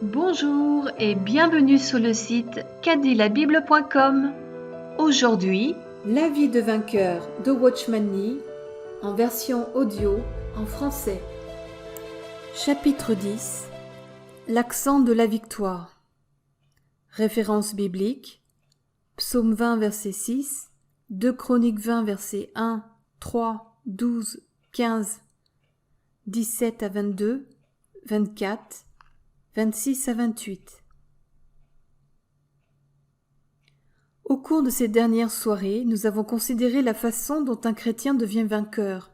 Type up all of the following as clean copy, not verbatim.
Bonjour et bienvenue sur le site quatditlabible.com. Aujourd'hui, La vie de vainqueur de Watchman Nee, en version audio en français. Chapitre 10. L'accent de la victoire. Référence biblique. Psaume 20, verset 6, 2 Chroniques 20, versets 1, 3, 12, 15, 17 à 22, 24, 26 à 28. Au cours de ces dernières soirées, nous avons considéré la façon dont un chrétien devient vainqueur.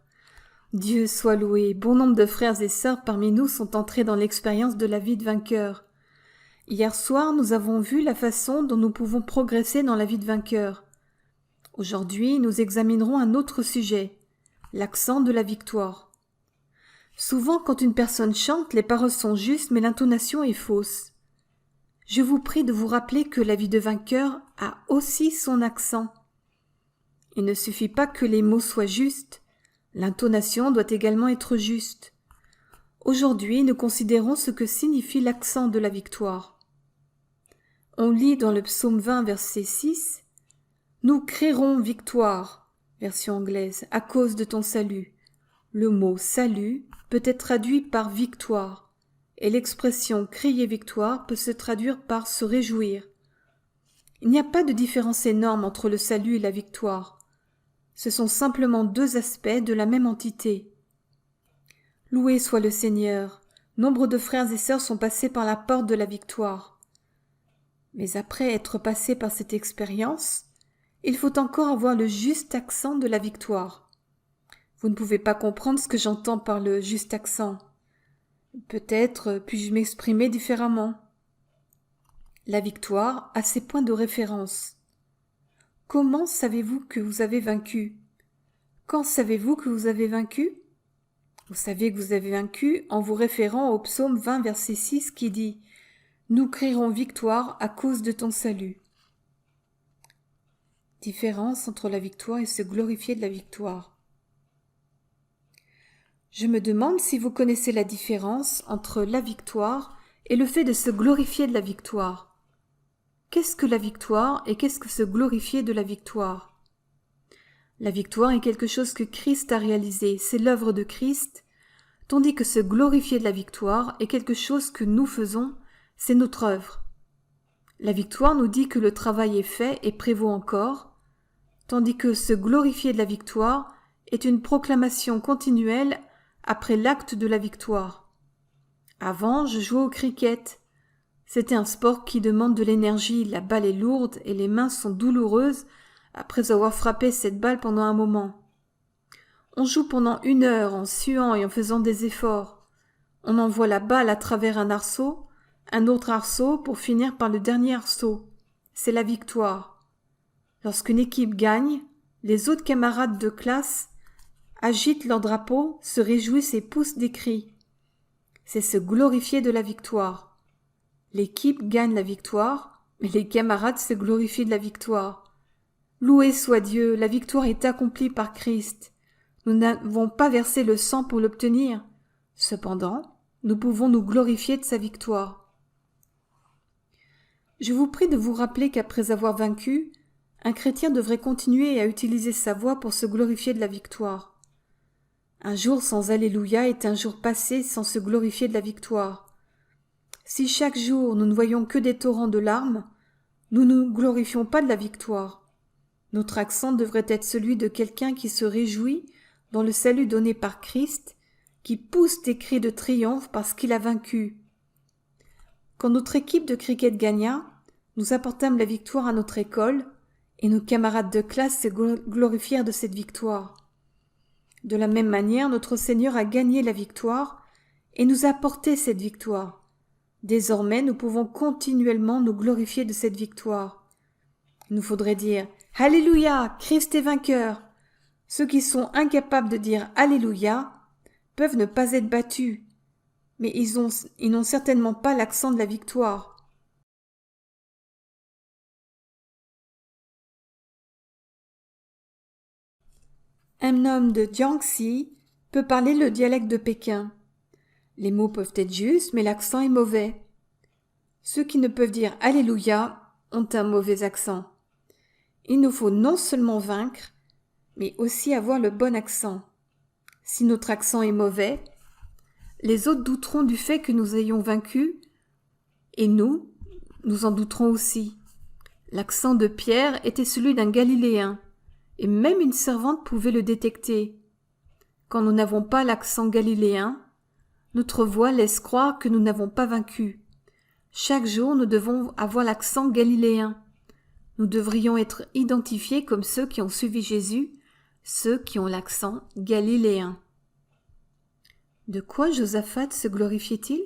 Dieu soit loué, bon nombre de frères et sœurs parmi nous sont entrés dans l'expérience de la vie de vainqueur. Hier soir, nous avons vu la façon dont nous pouvons progresser dans la vie de vainqueur. Aujourd'hui, nous examinerons un autre sujet, l'accent de la victoire. Souvent, quand une personne chante, les paroles sont justes, mais l'intonation est fausse. Je vous prie de vous rappeler que la vie de vainqueur a aussi son accent. Il ne suffit pas que les mots soient justes, l'intonation doit également être juste. Aujourd'hui, nous considérons ce que signifie l'accent de la victoire. On lit dans le psaume 20, verset 6, « Nous crierons victoire », version anglaise, à cause de ton salut. Le mot « salut » peut être traduit par « victoire », et l'expression « crier victoire » peut se traduire par « se réjouir ». Il n'y a pas de différence énorme entre le salut et la victoire. Ce sont simplement deux aspects de la même entité. Loué soit le Seigneur, nombre de frères et sœurs sont passés par la porte de la victoire. Mais après être passés par cette expérience, il faut encore avoir le juste accent de la victoire. Vous ne pouvez pas comprendre ce que j'entends par le juste accent. Peut-être puis-je m'exprimer différemment. La victoire a ses points de référence. Comment savez-vous que vous avez vaincu? Quand savez-vous que vous avez vaincu? Vous savez que vous avez vaincu en vous référant au psaume 20, verset 6 qui dit « Nous crierons victoire à cause de ton salut ». Différence entre la victoire et se glorifier de la victoire. Je me demande si vous connaissez la différence entre la victoire et le fait de se glorifier de la victoire. Qu'est-ce que la victoire et qu'est-ce que se glorifier de la victoire? La victoire est quelque chose que Christ a réalisé, c'est l'œuvre de Christ, tandis que se glorifier de la victoire est quelque chose que nous faisons, c'est notre œuvre. La victoire nous dit que le travail est fait et prévaut encore, tandis que se glorifier de la victoire est une proclamation continuelle après l'acte de la victoire. Avant, je jouais au cricket. C'était un sport qui demande de l'énergie, la balle est lourde et les mains sont douloureuses après avoir frappé cette balle pendant un moment. On joue pendant 1 heure en suant et en faisant des efforts. On envoie la balle à travers un autre arceau pour finir par le dernier arceau. C'est la victoire. Lorsqu'une équipe gagne, les autres camarades de classe agitent leur drapeau, se réjouissent et poussent des cris. C'est se glorifier de la victoire. L'équipe gagne la victoire, mais les camarades se glorifient de la victoire. Loué soit Dieu, la victoire est accomplie par Christ. Nous n'avons pas versé le sang pour l'obtenir. Cependant, nous pouvons nous glorifier de sa victoire. Je vous prie de vous rappeler qu'après avoir vaincu, un chrétien devrait continuer à utiliser sa voix pour se glorifier de la victoire. Un jour sans Alléluia est un jour passé sans se glorifier de la victoire. Si chaque jour nous ne voyons que des torrents de larmes, nous ne nous glorifions pas de la victoire. Notre accent devrait être celui de quelqu'un qui se réjouit dans le salut donné par Christ, qui pousse des cris de triomphe parce qu'il a vaincu. Quand notre équipe de cricket gagna, nous apportâmes la victoire à notre école, et nos camarades de classe se glorifièrent de cette victoire. De la même manière, notre Seigneur a gagné la victoire et nous a apporté cette victoire. Désormais, nous pouvons continuellement nous glorifier de cette victoire. Il nous faudrait dire « Alléluia, Christ est vainqueur ». Ceux qui sont incapables de dire « Alléluia » peuvent ne pas être battus, mais ils n'ont certainement pas l'accent de la victoire. Un homme de Jiangxi peut parler le dialecte de Pékin. Les mots peuvent être justes, mais l'accent est mauvais. Ceux qui ne peuvent dire Alléluia ont un mauvais accent. Il nous faut non seulement vaincre, mais aussi avoir le bon accent. Si notre accent est mauvais, les autres douteront du fait que nous ayons vaincu, et nous en douterons aussi. L'accent de Pierre était celui d'un Galiléen, et même une servante pouvait le détecter. Quand nous n'avons pas l'accent galiléen, notre voix laisse croire que nous n'avons pas vaincu. Chaque jour, nous devons avoir l'accent galiléen. Nous devrions être identifiés comme ceux qui ont suivi Jésus, ceux qui ont l'accent galiléen. De quoi Josaphat se glorifiait-il ?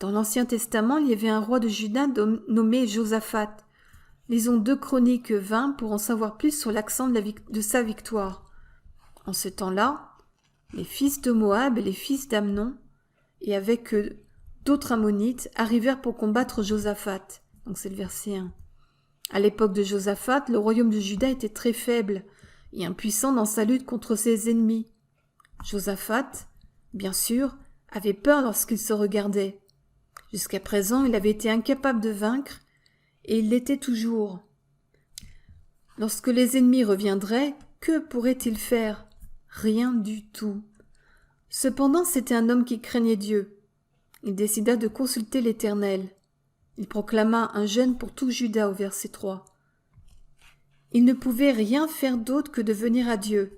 Dans l'Ancien Testament, il y avait un roi de Juda nommé Josaphat. Lisons 2 Chroniques 20 pour en savoir plus sur l'accent de sa victoire. En ce temps-là, les fils de Moab et les fils d'Amnon, et avec eux d'autres Ammonites, arrivèrent pour combattre Josaphat. Donc c'est le verset 1. À l'époque de Josaphat, le royaume de Juda était très faible et impuissant dans sa lutte contre ses ennemis. Josaphat, bien sûr, avait peur lorsqu'il se regardait. Jusqu'à présent, il avait été incapable de vaincre, et il l'était toujours. Lorsque les ennemis reviendraient, que pourrait-il faire ? Rien du tout. Cependant, c'était un homme qui craignait Dieu. Il décida de consulter l'Éternel. Il proclama un jeûne pour tout Juda au verset 3. Il ne pouvait rien faire d'autre que de venir à Dieu.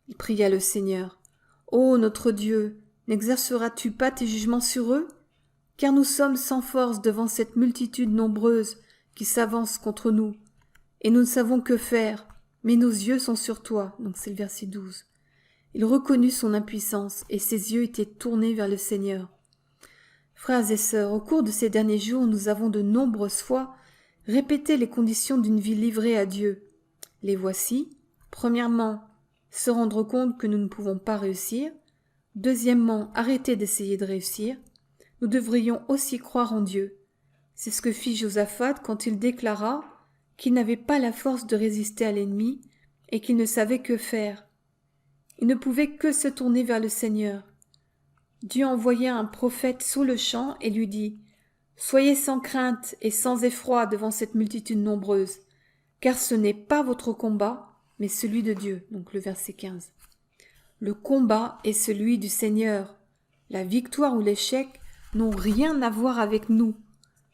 Il pria le Seigneur. « Ô notre Dieu, n'exerceras-tu pas tes jugements sur eux ? Car nous sommes sans force devant cette multitude nombreuse qui s'avance contre nous, et nous ne savons que faire, mais nos yeux sont sur toi. » Donc c'est le verset 12. Il reconnut son impuissance, et ses yeux étaient tournés vers le Seigneur. Frères et sœurs, au cours de ces derniers jours, nous avons de nombreuses fois répété les conditions d'une vie livrée à Dieu. Les voici. Premièrement, se rendre compte que nous ne pouvons pas réussir. Deuxièmement, arrêter d'essayer de réussir. Nous devrions aussi croire en Dieu. C'est ce que fit Josaphat quand il déclara qu'il n'avait pas la force de résister à l'ennemi et qu'il ne savait que faire. Il ne pouvait que se tourner vers le Seigneur. Dieu envoya un prophète sur-le-champ et lui dit « Soyez sans crainte et sans effroi devant cette multitude nombreuse, car ce n'est pas votre combat, mais celui de Dieu. » Donc le verset 15. Le combat est celui du Seigneur. La victoire ou l'échec n'ont rien à voir avec nous.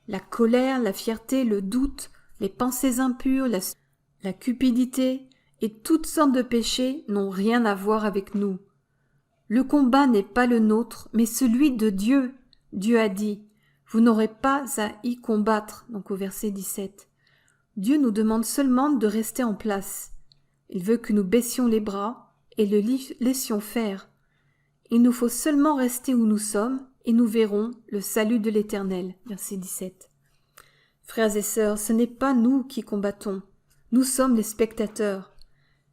La colère, la fierté, le doute, les pensées impures, la cupidité et toutes sortes de péchés n'ont rien à voir avec nous. Le combat n'est pas le nôtre, mais celui de Dieu. Dieu a dit « Vous n'aurez pas à y combattre » donc au verset 17. Dieu nous demande seulement de rester en place. Il veut que nous baissions les bras et le laissions faire. Il nous faut seulement rester où nous sommes et nous verrons le salut de l'Éternel. Verset 17. Frères et sœurs, ce n'est pas nous qui combattons, nous sommes les spectateurs.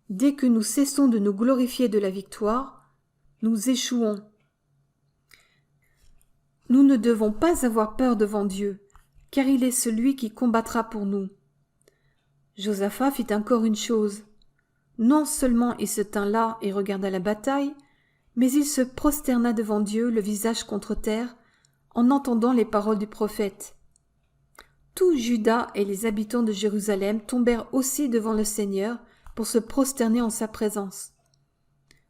Dès que nous cessons de nous glorifier de la victoire, nous échouons. Nous ne devons pas avoir peur devant Dieu, car il est celui qui combattra pour nous. Josaphat fit encore une chose. Non seulement il se tint là et regarda la bataille, mais il se prosterna devant Dieu, le visage contre terre, en entendant les paroles du prophète. Tout Juda et les habitants de Jérusalem tombèrent aussi devant le Seigneur pour se prosterner en sa présence.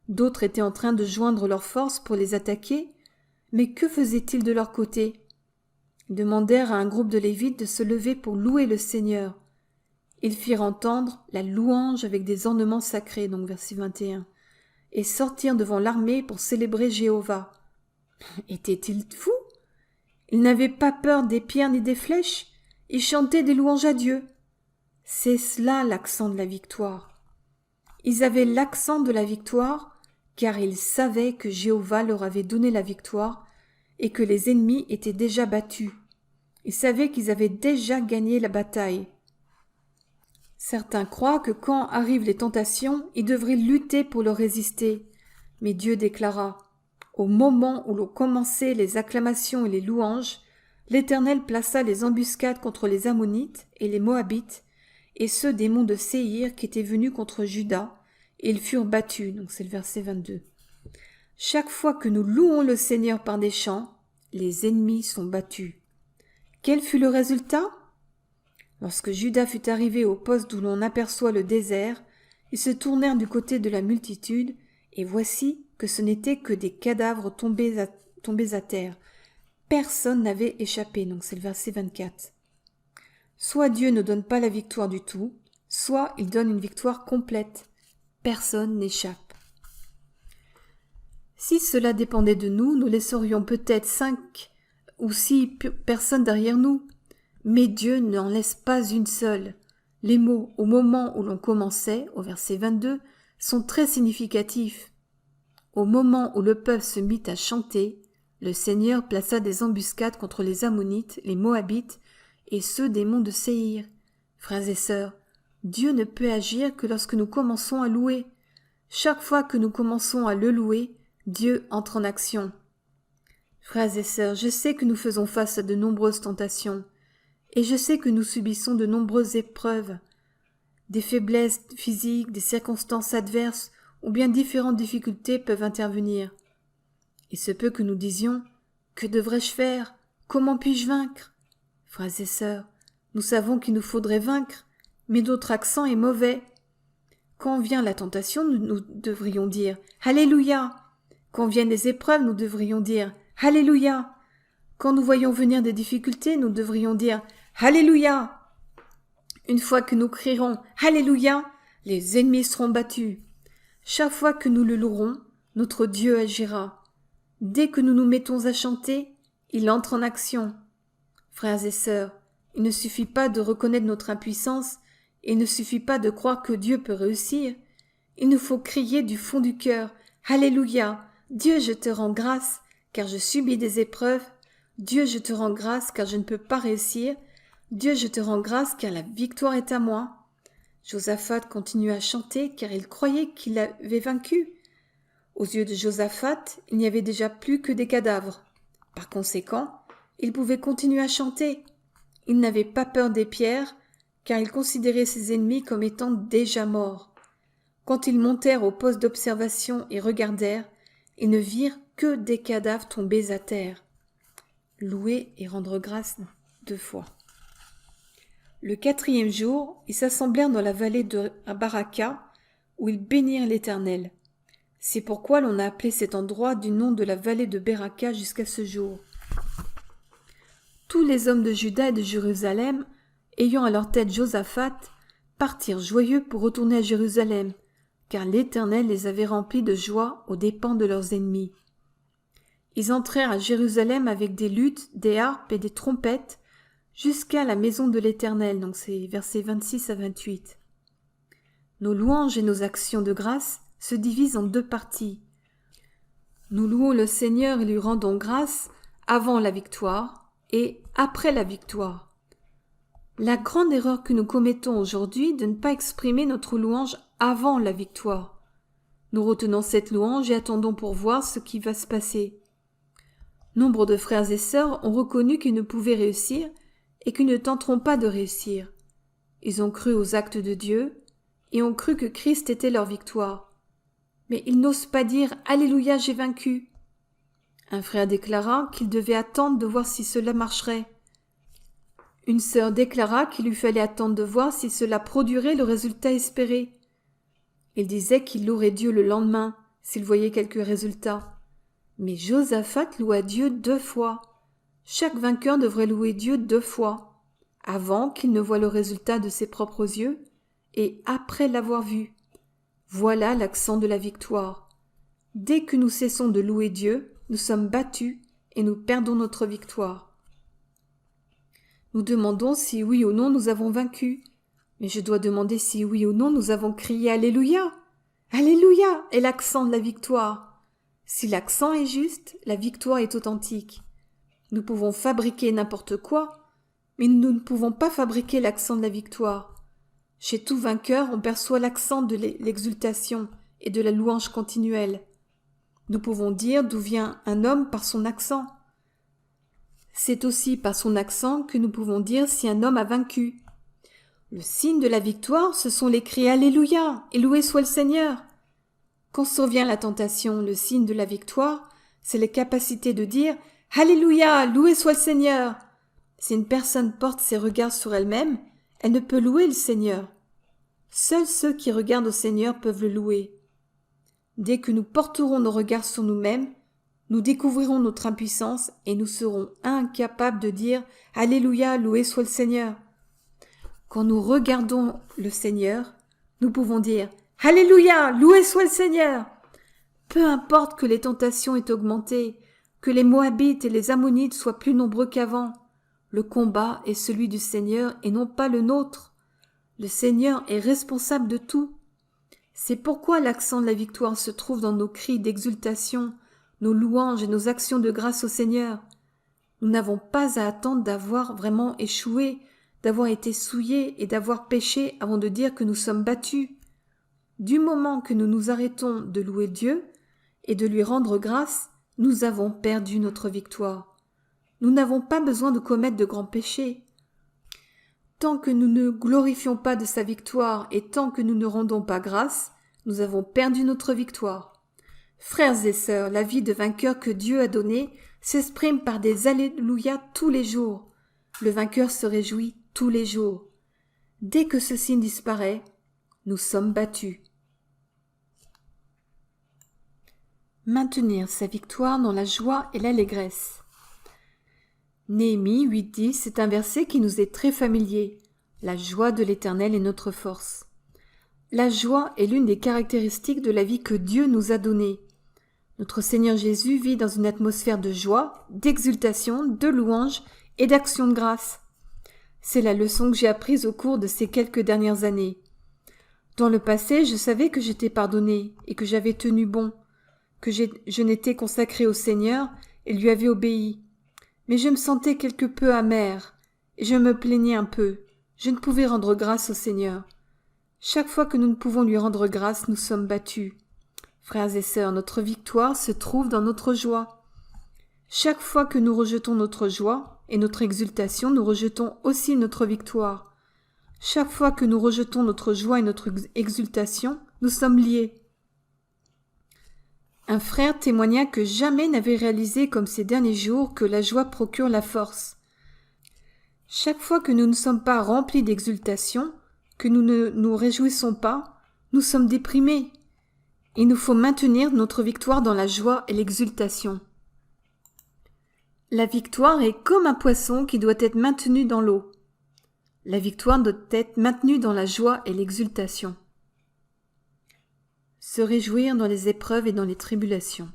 D'autres étaient en train de joindre leurs forces pour les attaquer, mais que faisaient-ils de leur côté ? Ils demandèrent à un groupe de Lévites de se lever pour louer le Seigneur. Ils firent entendre la louange avec des ornements sacrés, donc verset 21, et sortirent devant l'armée pour célébrer Jéhovah. Étaient-ils fous ? Ils n'avaient pas peur des pierres ni des flèches, ils chantaient des louanges à Dieu. C'est cela l'accent de la victoire. Ils avaient l'accent de la victoire, car ils savaient que Jéhovah leur avait donné la victoire et que les ennemis étaient déjà battus. Ils savaient qu'ils avaient déjà gagné la bataille. Certains croient que quand arrivent les tentations, ils devraient lutter pour leur résister. Mais Dieu déclara « Au moment où l'on commençait les acclamations et les louanges, l'Éternel plaça les embuscades contre les Ammonites et les Moabites et ceux des monts de Séhir qui étaient venus contre Juda, et ils furent battus. » Donc c'est le verset 22. Chaque fois que nous louons le Seigneur par des chants, Les ennemis sont battus. Quel fut le résultat? Lorsque Judas fut arrivé au poste d'où l'on aperçoit le désert, ils se tournèrent du côté de la multitude, et voici que ce n'étaient que des cadavres tombés à terre. Personne n'avait échappé, donc c'est le verset 24. Soit Dieu ne donne pas la victoire du tout, soit il donne une victoire complète. Personne n'échappe. Si cela dépendait de nous, nous laisserions peut-être 5 ou 6 personnes derrière nous. Mais Dieu n'en laisse pas une seule. Les mots « au moment où l'on commençait » au verset 22 sont très significatifs. Au moment où le peuple se mit à chanter, le Seigneur plaça des embuscades contre les Ammonites, les Moabites et ceux des monts de Séhir. Frères et sœurs, Dieu ne peut agir que lorsque nous commençons à louer. Chaque fois que nous commençons à le louer, Dieu entre en action. Frères et sœurs, je sais que nous faisons face à de nombreuses tentations, et je sais que nous subissons de nombreuses épreuves, des faiblesses physiques, des circonstances adverses, ou bien différentes difficultés peuvent intervenir. Il se peut que nous disions « Que devrais-je faire? Comment puis-je vaincre ?» Frères et sœurs, nous savons qu'il nous faudrait vaincre, mais notre accent est mauvais. Quand vient la tentation, nous devrions dire « Alléluia !» Quand viennent les épreuves, nous devrions dire « Alléluia !» Quand nous voyons venir des difficultés, nous devrions dire « Alléluia !» Une fois que nous crierons « Alléluia !» les ennemis seront battus. Chaque fois que nous le louerons, notre Dieu agira. Dès que nous nous mettons à chanter, il entre en action. Frères et sœurs, il ne suffit pas de reconnaître notre impuissance, et il ne suffit pas de croire que Dieu peut réussir. Il nous faut crier du fond du cœur « Alléluia ! Dieu, je te rends grâce, car je subis des épreuves. Dieu, je te rends grâce, car je ne peux pas réussir. Dieu, je te rends grâce, car la victoire est à moi. » Josaphat continua à chanter, car il croyait qu'il avait vaincu. Aux yeux de Josaphat, il n'y avait déjà plus que des cadavres. Par conséquent, il pouvait continuer à chanter. Il n'avait pas peur des pierres, car il considérait ses ennemis comme étant déjà morts. Quand ils montèrent au poste d'observation et regardèrent, ils ne virent que des cadavres tombés à terre. Louer et rendre grâce 2 fois. Le 4e jour, ils s'assemblèrent dans la vallée de Baraka, où ils bénirent l'Éternel. C'est pourquoi l'on a appelé cet endroit du nom de la vallée de Baraka jusqu'à ce jour. Tous les hommes de Juda et de Jérusalem, ayant à leur tête Josaphat, partirent joyeux pour retourner à Jérusalem, car l'Éternel les avait remplis de joie aux dépens de leurs ennemis. Ils entrèrent à Jérusalem avec des luths, des harpes et des trompettes, jusqu'à la maison de l'Éternel, donc c'est versets 26 à 28. Nos louanges et nos actions de grâce se divisent en 2 parties. Nous louons le Seigneur et lui rendons grâce avant la victoire et après la victoire. La grande erreur que nous commettons aujourd'hui est de ne pas exprimer notre louange avant la victoire. Nous retenons cette louange et attendons pour voir ce qui va se passer. Nombre de frères et sœurs ont reconnu qu'ils ne pouvaient réussir et qu'ils ne tenteront pas de réussir. Ils ont cru aux actes de Dieu et ont cru que Christ était leur victoire. Mais ils n'osent pas dire « Alléluia, j'ai vaincu ». Un frère déclara qu'il devait attendre de voir si cela marcherait. Une sœur déclara qu'il lui fallait attendre de voir si cela produirait le résultat espéré. Il disait qu'il louerait Dieu le lendemain s'il voyait quelques résultats. Mais Josaphat loua Dieu 2 fois. Chaque vainqueur devrait louer Dieu 2 fois, avant qu'il ne voie le résultat de ses propres yeux et après l'avoir vu. Voilà l'accent de la victoire. Dès que nous cessons de louer Dieu, nous sommes battus et nous perdons notre victoire. Nous demandons si oui ou non nous avons vaincu, mais je dois demander si oui ou non nous avons crié Alléluia. Alléluia est l'accent de la victoire. Si l'accent est juste, la victoire est authentique. Nous pouvons fabriquer n'importe quoi, mais nous ne pouvons pas fabriquer l'accent de la victoire. Chez tout vainqueur, on perçoit l'accent de l'exultation et de la louange continuelle. Nous pouvons dire d'où vient un homme par son accent. C'est aussi par son accent que nous pouvons dire si un homme a vaincu. Le signe de la victoire, ce sont les cris « Alléluia » et « Loué soit le Seigneur ». Quand survient la tentation, le signe de la victoire, c'est la capacité de dire Alléluia, loué soit le Seigneur. Si une personne porte ses regards sur elle-même, elle ne peut louer le Seigneur. Seuls ceux qui regardent au Seigneur peuvent le louer. Dès que nous porterons nos regards sur nous-mêmes, nous découvrirons notre impuissance et nous serons incapables de dire « Alléluia, loué soit le Seigneur ». Quand nous regardons le Seigneur, nous pouvons dire « Alléluia, loué soit le Seigneur ». Peu importe que les tentations aient augmenté, que les Moabites et les Ammonites soient plus nombreux qu'avant, le combat est celui du Seigneur et non pas le nôtre. Le Seigneur est responsable de tout. C'est pourquoi l'accent de la victoire se trouve dans nos cris d'exultation, nos louanges et nos actions de grâce au Seigneur. Nous n'avons pas à attendre d'avoir vraiment échoué, d'avoir été souillés et d'avoir péché avant de dire que nous sommes battus. Du moment que nous nous arrêtons de louer Dieu et de lui rendre grâce, nous avons perdu notre victoire. Nous n'avons pas besoin de commettre de grands péchés. Tant que nous ne glorifions pas de sa victoire et tant que nous ne rendons pas grâce, nous avons perdu notre victoire. Frères et sœurs, la vie de vainqueur que Dieu a donnée s'exprime par des Alléluia tous les jours. Le vainqueur se réjouit tous les jours. Dès que ce signe disparaît, nous sommes battus. Maintenir sa victoire dans la joie et l'allégresse. Néhémie 8.10 est un verset qui nous est très familier. La joie de l'Éternel est notre force. La joie est l'une des caractéristiques de la vie que Dieu nous a donnée. Notre Seigneur Jésus vit dans une atmosphère de joie, d'exultation, de louange et d'action de grâce. C'est la leçon que j'ai apprise au cours de ces quelques dernières années. Dans le passé, je savais que j'étais pardonné et que j'avais tenu bon, que je n'étais consacré au Seigneur et lui avais obéi. Mais je me sentais quelque peu amer, et je me plaignais un peu. Je ne pouvais rendre grâce au Seigneur. Chaque fois que nous ne pouvons lui rendre grâce, nous sommes battus. Frères et sœurs, notre victoire se trouve dans notre joie. Chaque fois que nous rejetons notre joie et notre exultation, nous rejetons aussi notre victoire. Chaque fois que nous rejetons notre joie et notre exultation, nous sommes liés. Un frère témoigna que jamais n'avait réalisé comme ces derniers jours que la joie procure la force. Chaque fois que nous ne sommes pas remplis d'exultation, que nous ne nous réjouissons pas, nous sommes déprimés. Il nous faut maintenir notre victoire dans la joie et l'exultation. La victoire est comme un poisson qui doit être maintenu dans l'eau. La victoire doit être maintenue dans la joie et l'exultation. Se réjouir dans les épreuves et dans les tribulations.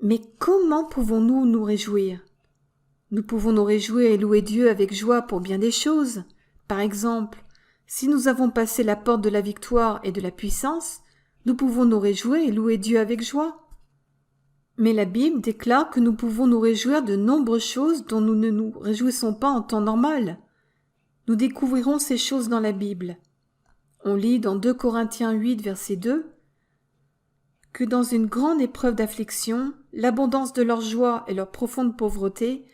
Mais comment pouvons-nous nous réjouir ? Nous pouvons nous réjouir et louer Dieu avec joie pour bien des choses. Par exemple, si nous avons passé la porte de la victoire et de la puissance, nous pouvons nous réjouir et louer Dieu avec joie. Mais la Bible déclare que nous pouvons nous réjouir de nombreuses choses dont nous ne nous réjouissons pas en temps normal. Nous découvrirons ces choses dans la Bible. On lit dans 2 Corinthiens 8, verset 2, que dans une grande épreuve d'affliction, l'abondance de leur joie et leur profonde pauvreté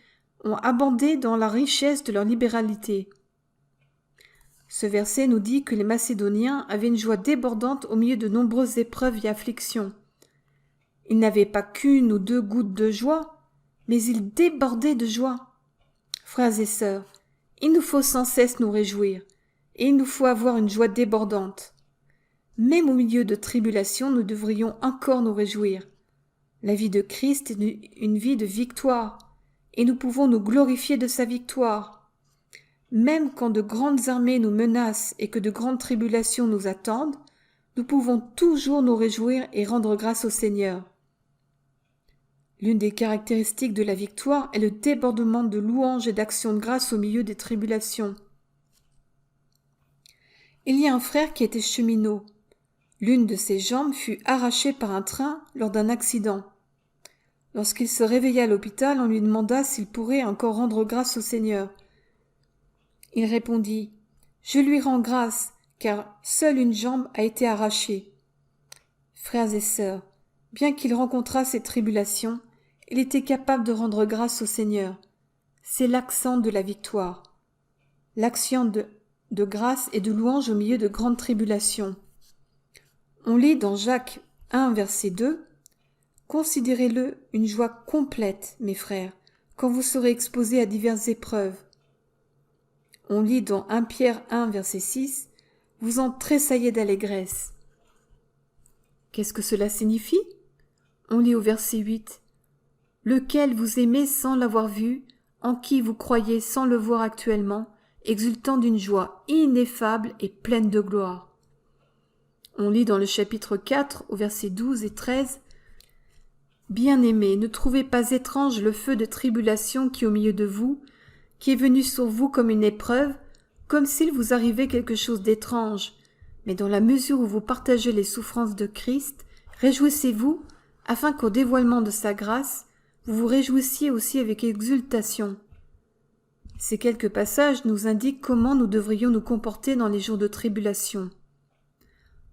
ont abondé dans la richesse de leur libéralité. Ce verset nous dit que les Macédoniens avaient une joie débordante au milieu de nombreuses épreuves et afflictions. Ils n'avaient pas qu'une ou deux gouttes de joie, mais ils débordaient de joie. Frères et sœurs, il nous faut sans cesse nous réjouir, et il nous faut avoir une joie débordante. Même au milieu de tribulations, nous devrions encore nous réjouir. La vie de Christ est une vie de victoire, et nous pouvons nous glorifier de sa victoire. Même quand de grandes armées nous menacent et que de grandes tribulations nous attendent, nous pouvons toujours nous réjouir et rendre grâce au Seigneur. L'une des caractéristiques de la victoire est le débordement de louanges et d'actions de grâce au milieu des tribulations. Il y a un frère qui était cheminot. L'une de ses jambes fut arrachée par un train lors d'un accident. Lorsqu'il se réveilla à l'hôpital, on lui demanda s'il pourrait encore rendre grâce au Seigneur. Il répondit « Je lui rends grâce, car seule une jambe a été arrachée. » Frères et sœurs, bien qu'il rencontrât ces tribulations, il était capable de rendre grâce au Seigneur. C'est l'accent de la victoire. L'action de grâce et de louange au milieu de grandes tribulations. On lit dans Jacques 1, verset 2, « Considérez-le une joie complète, mes frères, quand vous serez exposés à diverses épreuves. On lit dans 1 Pierre 1, verset 6, « Vous en tressaillez d'allégresse ». Qu'est-ce que cela signifie? On lit au verset 8, « Lequel vous aimez sans l'avoir vu, en qui vous croyez sans le voir actuellement, exultant d'une joie ineffable et pleine de gloire. » On lit dans le chapitre 4, au verset 12 et 13, « Bien-aimés, ne trouvez pas étrange le feu de tribulation qui est au milieu de vous, qui est venu sur vous comme une épreuve, comme s'il vous arrivait quelque chose d'étrange. Mais dans la mesure où vous partagez les souffrances de Christ, réjouissez-vous, afin qu'au dévoilement de sa grâce, vous vous réjouissiez aussi avec exultation. » Ces quelques passages nous indiquent comment nous devrions nous comporter dans les jours de tribulation.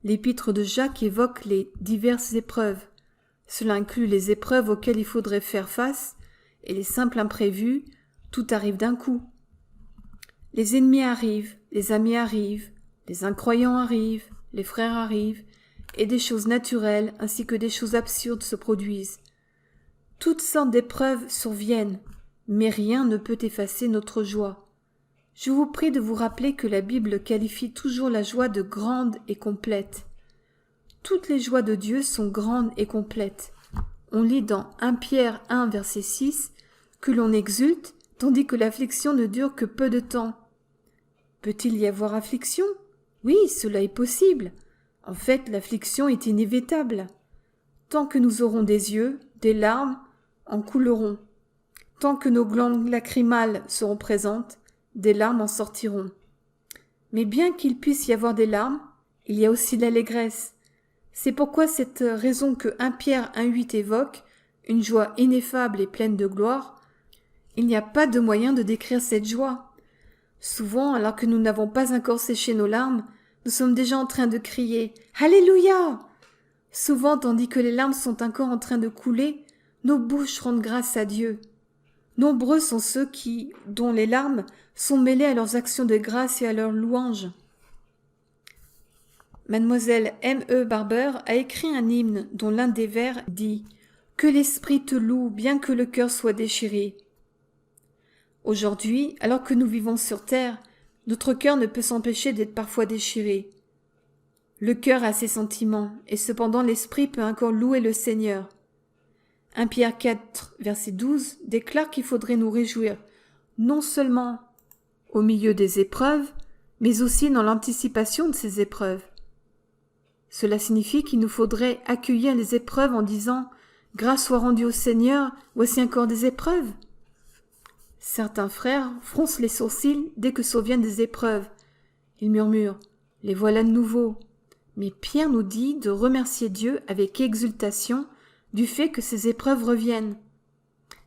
L'épître de Jacques évoque les diverses épreuves. Cela inclut les épreuves auxquelles il faudrait faire face et les simples imprévus, tout arrive d'un coup. Les ennemis arrivent, les amis arrivent, les incroyants arrivent, les frères arrivent, et des choses naturelles ainsi que des choses absurdes se produisent. Toutes sortes d'épreuves surviennent, mais rien ne peut effacer notre joie. Je vous prie de vous rappeler que la Bible qualifie toujours la joie de grande et complète. Toutes les joies de Dieu sont grandes et complètes. On lit dans 1 Pierre 1, verset 6, que l'on exulte, tandis que l'affliction ne dure que peu de temps. Peut-il y avoir affliction? Oui, cela est possible. En fait, l'affliction est inévitable. Tant que nous aurons des yeux, des larmes en couleront. Tant que nos glandes lacrymales seront présentes, des larmes en sortiront. Mais bien qu'il puisse y avoir des larmes, il y a aussi l'allégresse. C'est pourquoi cette raison que 1 Pierre 1,8 évoque, une joie ineffable et pleine de gloire, il n'y a pas de moyen de décrire cette joie. Souvent, alors que nous n'avons pas encore séché nos larmes, nous sommes déjà en train de crier « Alléluia !» Souvent, tandis que les larmes sont encore en train de couler, nos bouches rendent grâce à Dieu. Nombreux sont ceux dont les larmes sont mêlées à leurs actions de grâce et à leurs louanges. Mademoiselle M.E. Barber a écrit un hymne dont l'un des vers dit « Que l'esprit te loue bien que le cœur soit déchiré ». Aujourd'hui, alors que nous vivons sur terre, notre cœur ne peut s'empêcher d'être parfois déchiré. Le cœur a ses sentiments, et cependant l'esprit peut encore louer le Seigneur. 1 Pierre 4, verset 12, déclare qu'il faudrait nous réjouir, non seulement au milieu des épreuves, mais aussi dans l'anticipation de ces épreuves. Cela signifie qu'il nous faudrait accueillir les épreuves en disant « Grâce soit rendue au Seigneur, voici encore des épreuves ». Certains frères froncent les sourcils dès que surviennent des épreuves. Ils murmurent « Les voilà de nouveau ». Mais Pierre nous dit de remercier Dieu avec exultation du fait que ces épreuves reviennent.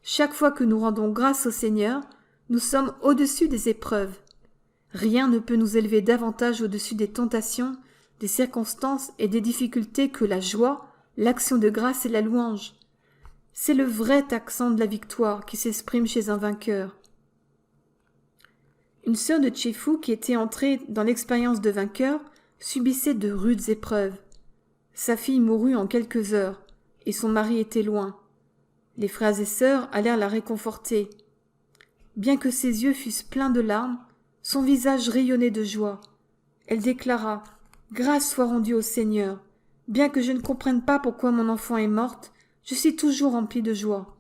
Chaque fois que nous rendons grâce au Seigneur, nous sommes au-dessus des épreuves. Rien ne peut nous élever davantage au-dessus des tentations, des circonstances et des difficultés que la joie, l'action de grâce et la louange. C'est le vrai accent de la victoire qui s'exprime chez un vainqueur. Une sœur de Tchéfou qui était entrée dans l'expérience de vainqueur subissait de rudes épreuves. Sa fille mourut en quelques heures, et son mari était loin. Les frères et sœurs allèrent la réconforter. Bien que ses yeux fussent pleins de larmes, son visage rayonnait de joie. Elle déclara « Grâce soit rendue au Seigneur. Bien que je ne comprenne pas pourquoi mon enfant est morte, je suis toujours remplie de joie. »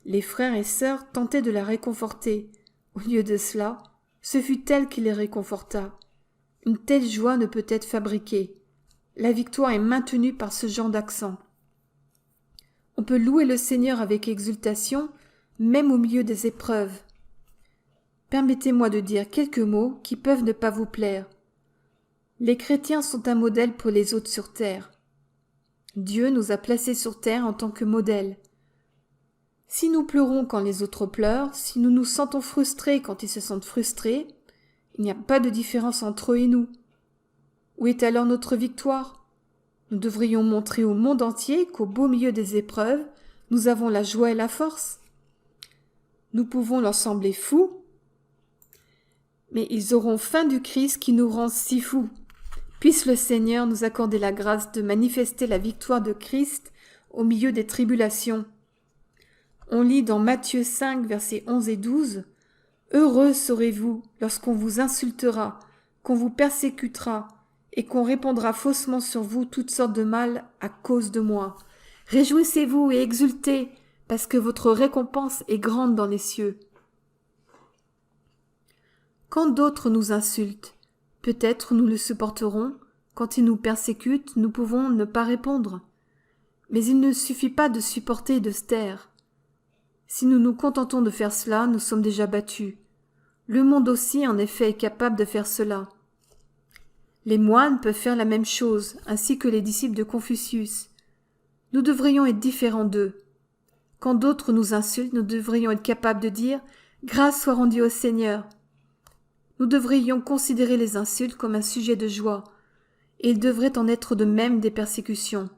Les frères et sœurs tentaient de la réconforter. Au lieu de cela, ce fut elle qui les réconforta. Une telle joie ne peut être fabriquée. La victoire est maintenue par ce genre d'accent. On peut louer le Seigneur avec exultation, même au milieu des épreuves. Permettez-moi de dire quelques mots qui peuvent ne pas vous plaire. Les chrétiens sont un modèle pour les autres sur terre. Dieu nous a placés sur terre en tant que modèle. Si nous pleurons quand les autres pleurent, si nous nous sentons frustrés quand ils se sentent frustrés, il n'y a pas de différence entre eux et nous. Où est alors notre victoire? Nous devrions montrer au monde entier qu'au beau milieu des épreuves, nous avons la joie et la force. Nous pouvons leur sembler fous, mais ils auront faim du Christ qui nous rend si fous. Puisse le Seigneur nous accorder la grâce de manifester la victoire de Christ au milieu des tribulations. On lit dans Matthieu 5, versets 11 et 12, « Heureux serez-vous lorsqu'on vous insultera, qu'on vous persécutera, et qu'on répandra faussement sur vous toutes sortes de mal à cause de moi. Réjouissez-vous et exultez, parce que votre récompense est grande dans les cieux. » Quand d'autres nous insultent, peut-être nous le supporterons. Quand ils nous persécutent, nous pouvons ne pas répondre. Mais il ne suffit pas de supporter et de se taire. Si nous nous contentons de faire cela, nous sommes déjà battus. Le monde aussi, en effet, est capable de faire cela. Les moines peuvent faire la même chose, ainsi que les disciples de Confucius. Nous devrions être différents d'eux. Quand d'autres nous insultent, nous devrions être capables de dire « Grâce soit rendue au Seigneur ». Nous devrions considérer les insultes comme un sujet de joie, et il devrait en être de même des persécutions.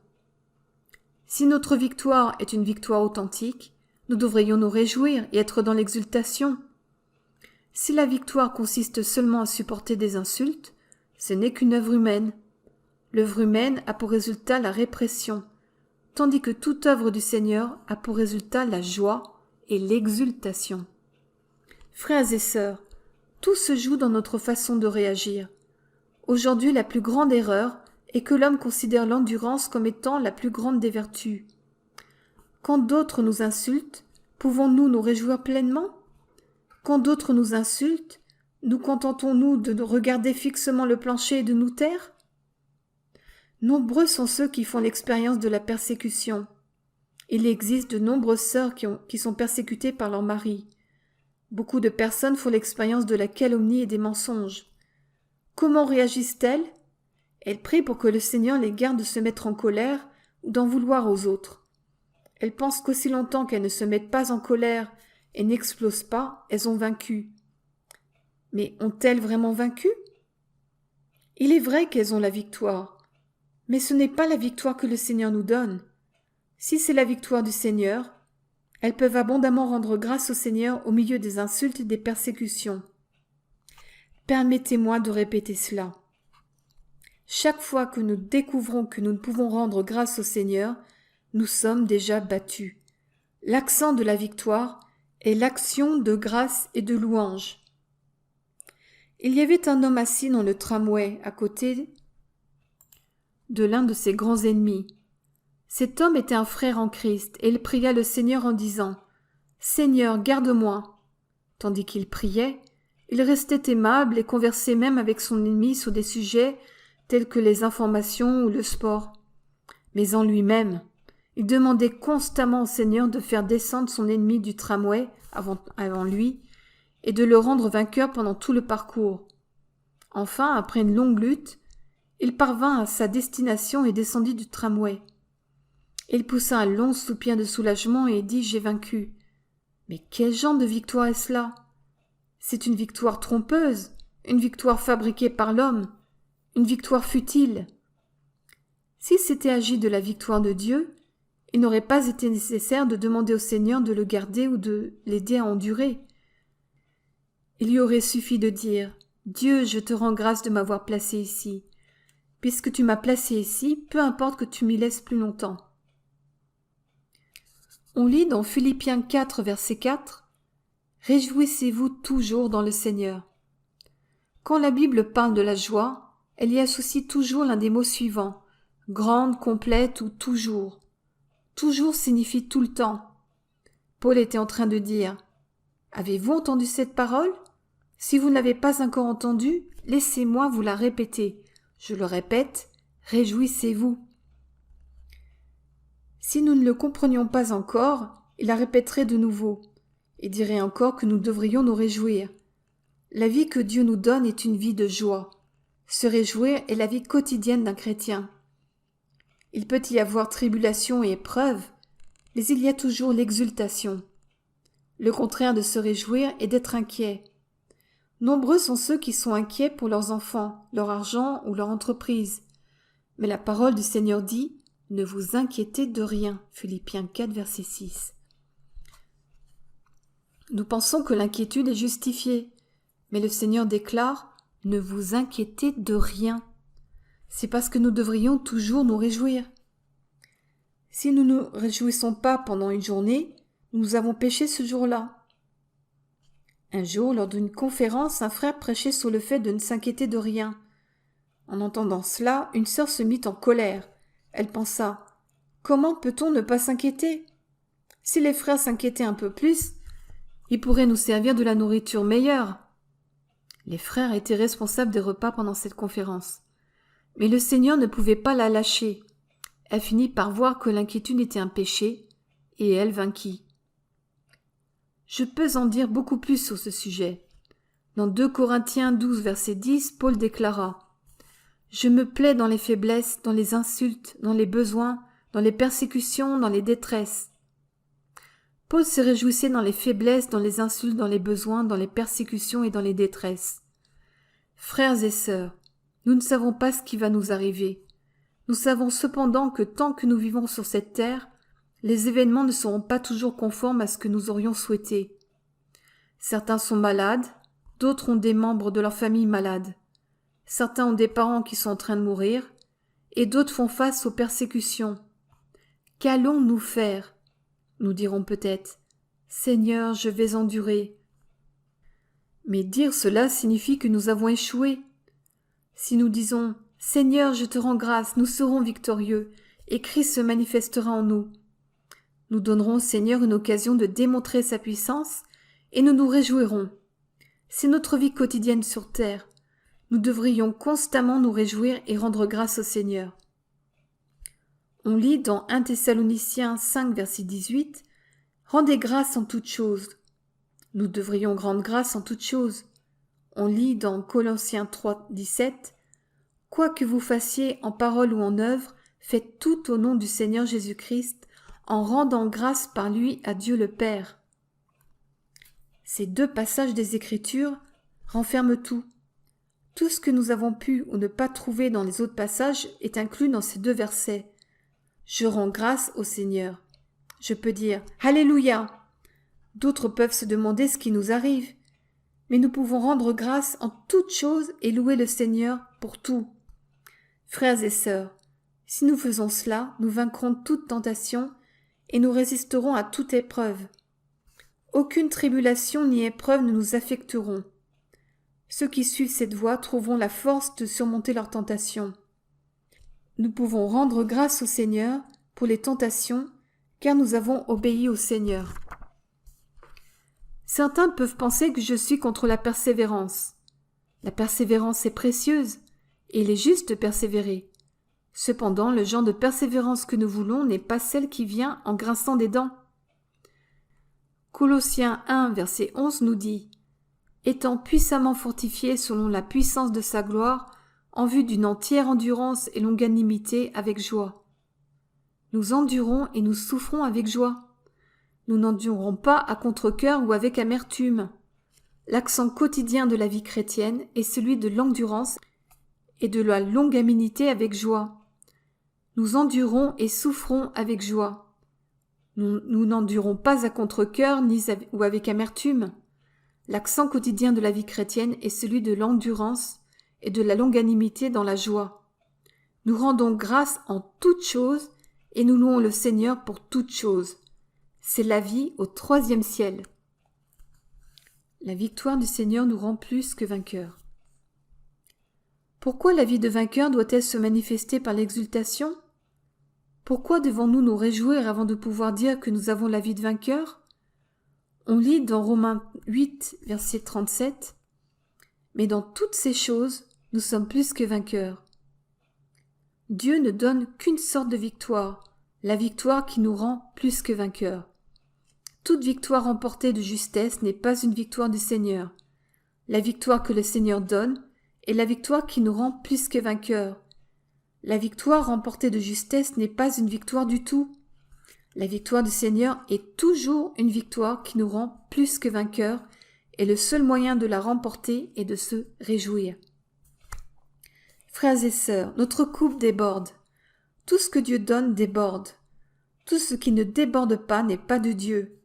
Si notre victoire est une victoire authentique, nous devrions nous réjouir et être dans l'exultation. Si la victoire consiste seulement à supporter des insultes, ce n'est qu'une œuvre humaine. L'œuvre humaine a pour résultat la répression, tandis que toute œuvre du Seigneur a pour résultat la joie et l'exultation. Frères et sœurs, tout se joue dans notre façon de réagir. Aujourd'hui, la plus grande erreur est que l'homme considère l'endurance comme étant la plus grande des vertus. Quand d'autres nous insultent, pouvons-nous nous réjouir pleinement ? Quand d'autres nous insultent, nous contentons-nous de regarder fixement le plancher et de nous taire ? Nombreux sont ceux qui font l'expérience de la persécution. Il existe de nombreuses sœurs qui sont persécutées par leur mari. Beaucoup de personnes font l'expérience de la calomnie et des mensonges. Comment réagissent-elles ? Elles prient pour que le Seigneur les garde de se mettre en colère ou d'en vouloir aux autres. Elles pensent qu'aussi longtemps qu'elles ne se mettent pas en colère et n'explosent pas, elles ont vaincu. Mais ont-elles vraiment vaincu ? Il est vrai qu'elles ont la victoire, mais ce n'est pas la victoire que le Seigneur nous donne. Si c'est la victoire du Seigneur, elles peuvent abondamment rendre grâce au Seigneur au milieu des insultes et des persécutions. Permettez-moi de répéter cela. Chaque fois que nous découvrons que nous ne pouvons rendre grâce au Seigneur, nous sommes déjà battus. L'accent de la victoire est l'action de grâce et de louange. Il y avait un homme assis dans le tramway à côté de l'un de ses grands ennemis. Cet homme était un frère en Christ et il pria le Seigneur en disant « Seigneur, garde-moi ». Tandis qu'il priait, il restait aimable et conversait même avec son ennemi sur des sujets tels que les informations ou le sport. Mais en lui-même, il demandait constamment au Seigneur de faire descendre son ennemi du tramway avant lui et de le rendre vainqueur pendant tout le parcours. Enfin, après une longue lutte, il parvint à sa destination et descendit du tramway. Il poussa un long soupir de soulagement et dit « J'ai vaincu ». Mais quel genre de victoire est-ce là ? C'est une victoire trompeuse, une victoire fabriquée par l'homme, une victoire futile. Si c'était agi de la victoire de Dieu, il n'aurait pas été nécessaire de demander au Seigneur de le garder ou de l'aider à endurer. Il lui aurait suffi de dire « Dieu, je te rends grâce de m'avoir placé ici. Puisque tu m'as placé ici, peu importe que tu m'y laisses plus longtemps. » On lit dans Philippiens 4, verset 4 « Réjouissez-vous toujours dans le Seigneur. » Quand la Bible parle de la joie, elle y associe toujours l'un des mots suivants, grande, complète ou toujours. Toujours signifie tout le temps. Paul était en train de dire « Avez-vous entendu cette parole ? Si vous ne l'avez pas encore entendue, laissez-moi vous la répéter. Je le répète, réjouissez-vous. » Si nous ne le comprenions pas encore, il la répéterait de nouveau et dirait encore que nous devrions nous réjouir. La vie que Dieu nous donne est une vie de joie. Se réjouir est la vie quotidienne d'un chrétien. Il peut y avoir tribulation et épreuve, mais il y a toujours l'exultation. Le contraire de se réjouir est d'être inquiet. Nombreux sont ceux qui sont inquiets pour leurs enfants, leur argent ou leur entreprise. Mais la parole du Seigneur dit « Ne vous inquiétez de rien » Philippiens 4, verset 6. Nous pensons que l'inquiétude est justifiée, mais le Seigneur déclare « Ne vous inquiétez de rien ». C'est parce que nous devrions toujours nous réjouir. Si nous ne nous réjouissons pas pendant une journée, nous avons péché ce jour-là. Un jour, lors d'une conférence, un frère prêchait sur le fait de ne s'inquiéter de rien. En entendant cela, une sœur se mit en colère. Elle pensa « Comment peut-on ne pas s'inquiéter ? Si les frères s'inquiétaient un peu plus, ils pourraient nous servir de la nourriture meilleure. » Les frères étaient responsables des repas pendant cette conférence. Mais le Seigneur ne pouvait pas la lâcher. Elle finit par voir que l'inquiétude était un péché, et elle vainquit. Je peux en dire beaucoup plus sur ce sujet. Dans 2 Corinthiens 12, verset 10, Paul déclara « Je me plais dans les faiblesses, dans les insultes, dans les besoins, dans les persécutions, dans les détresses. » Paul se réjouissait dans les faiblesses, dans les insultes, dans les besoins, dans les persécutions et dans les détresses. Frères et sœurs, nous ne savons pas ce qui va nous arriver. Nous savons cependant que tant que nous vivons sur cette terre, les événements ne seront pas toujours conformes à ce que nous aurions souhaité. Certains sont malades, d'autres ont des membres de leur famille malades. Certains ont des parents qui sont en train de mourir, et d'autres font face aux persécutions. Qu'allons-nous faire ? Nous dirons peut-être « Seigneur, je vais endurer ». Mais dire cela signifie que nous avons échoué. Si nous disons « Seigneur, je te rends grâce, nous serons victorieux, et Christ se manifestera en nous », nous donnerons au Seigneur une occasion de démontrer sa puissance, et nous nous réjouirons. C'est notre vie quotidienne sur terre. Nous devrions constamment nous réjouir et rendre grâce au Seigneur. On lit dans 1 Thessaloniciens 5, verset 18 « Rendez grâce en toutes choses ». Nous devrions rendre grâce en toutes choses. On lit dans Colossiens 3, 17 « Quoi que vous fassiez en parole ou en œuvre, faites tout au nom du Seigneur Jésus-Christ, en rendant grâce par lui à Dieu le Père. » Ces 2 passages des Écritures renferment tout. Tout ce que nous avons pu ou ne pas trouver dans les autres passages est inclus dans ces 2 versets. Je rends grâce au Seigneur. Je peux dire « Alléluia ». D'autres peuvent se demander ce qui nous arrive. Mais nous pouvons rendre grâce en toutes choses et louer le Seigneur pour tout. Frères et sœurs, si nous faisons cela, nous vaincrons toute tentation et nous résisterons à toute épreuve. Aucune tribulation ni épreuve ne nous affecteront. Ceux qui suivent cette voie trouveront la force de surmonter leurs tentations. Nous pouvons rendre grâce au Seigneur pour les tentations, car nous avons obéi au Seigneur. Certains peuvent penser que je suis contre la persévérance. La persévérance est précieuse, et il est juste de persévérer. Cependant, le genre de persévérance que nous voulons n'est pas celle qui vient en grinçant des dents. Colossiens 1, verset 11 nous dit « Étant puissamment fortifiés selon la puissance de sa gloire, en vue d'une entière endurance et longanimité avec joie. » Nous endurons et nous souffrons avec joie. Nous n'endurons pas à contre-cœur ou avec amertume. L'accent quotidien de la vie chrétienne est celui de l'endurance et de la longanimité avec joie. Nous endurons et souffrons avec joie. Nous n'endurons pas à contre-cœur ou avec amertume. L'accent quotidien de la vie chrétienne est celui de l'endurance et de la longanimité dans la joie. Nous rendons grâce en toutes choses et nous louons le Seigneur pour toutes choses. C'est la vie au 3e ciel. La victoire du Seigneur nous rend plus que vainqueurs. Pourquoi la vie de vainqueur doit-elle se manifester par l'exultation ? Pourquoi devons-nous nous réjouir avant de pouvoir dire que nous avons la vie de vainqueur ? On lit dans Romains 8, verset 37 « Mais dans toutes ces choses, nous sommes plus que vainqueurs. » Dieu ne donne qu'une sorte de victoire, la victoire qui nous rend plus que vainqueurs. Toute victoire remportée de justesse n'est pas une victoire du Seigneur. La victoire que le Seigneur donne est la victoire qui nous rend plus que vainqueurs. La victoire remportée de justesse n'est pas une victoire du tout. La victoire du Seigneur est toujours une victoire qui nous rend plus que vainqueurs, et le seul moyen de la remporter est de se réjouir. Frères et sœurs, notre coupe déborde. Tout ce que Dieu donne déborde. Tout ce qui ne déborde pas n'est pas de Dieu.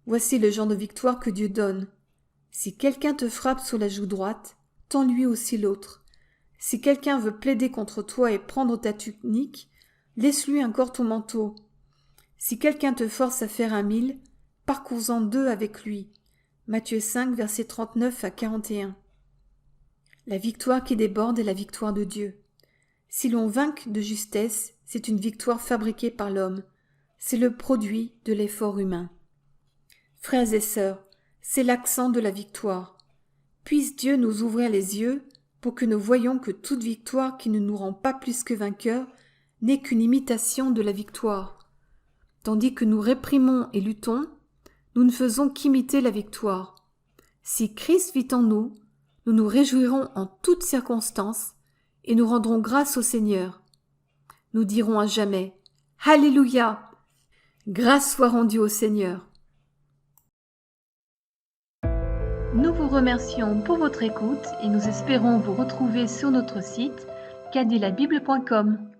Voici le genre de victoire que Dieu donne. Si quelqu'un te frappe sur la joue droite, tends lui aussi l'autre. Si quelqu'un veut plaider contre toi et prendre ta tunique, laisse-lui encore ton manteau. Si quelqu'un te force à faire 1 000, parcours-en 2 avec lui. Matthieu 5, versets 39 à 41. La victoire qui déborde est la victoire de Dieu. Si l'on vainque de justesse, c'est une victoire fabriquée par l'homme. C'est le produit de l'effort humain. Frères et sœurs, c'est l'accent de la victoire. Puisse Dieu nous ouvrir les yeux pour que nous voyions que toute victoire qui ne nous rend pas plus que vainqueurs n'est qu'une imitation de la victoire. Tandis que nous réprimons et luttons, nous ne faisons qu'imiter la victoire. Si Christ vit en nous, nous nous réjouirons en toutes circonstances et nous rendrons grâce au Seigneur. Nous dirons à jamais « Alléluia ! Grâce soit rendue au Seigneur !» Nous vous remercions pour votre écoute et nous espérons vous retrouver sur notre site cadilabible.com.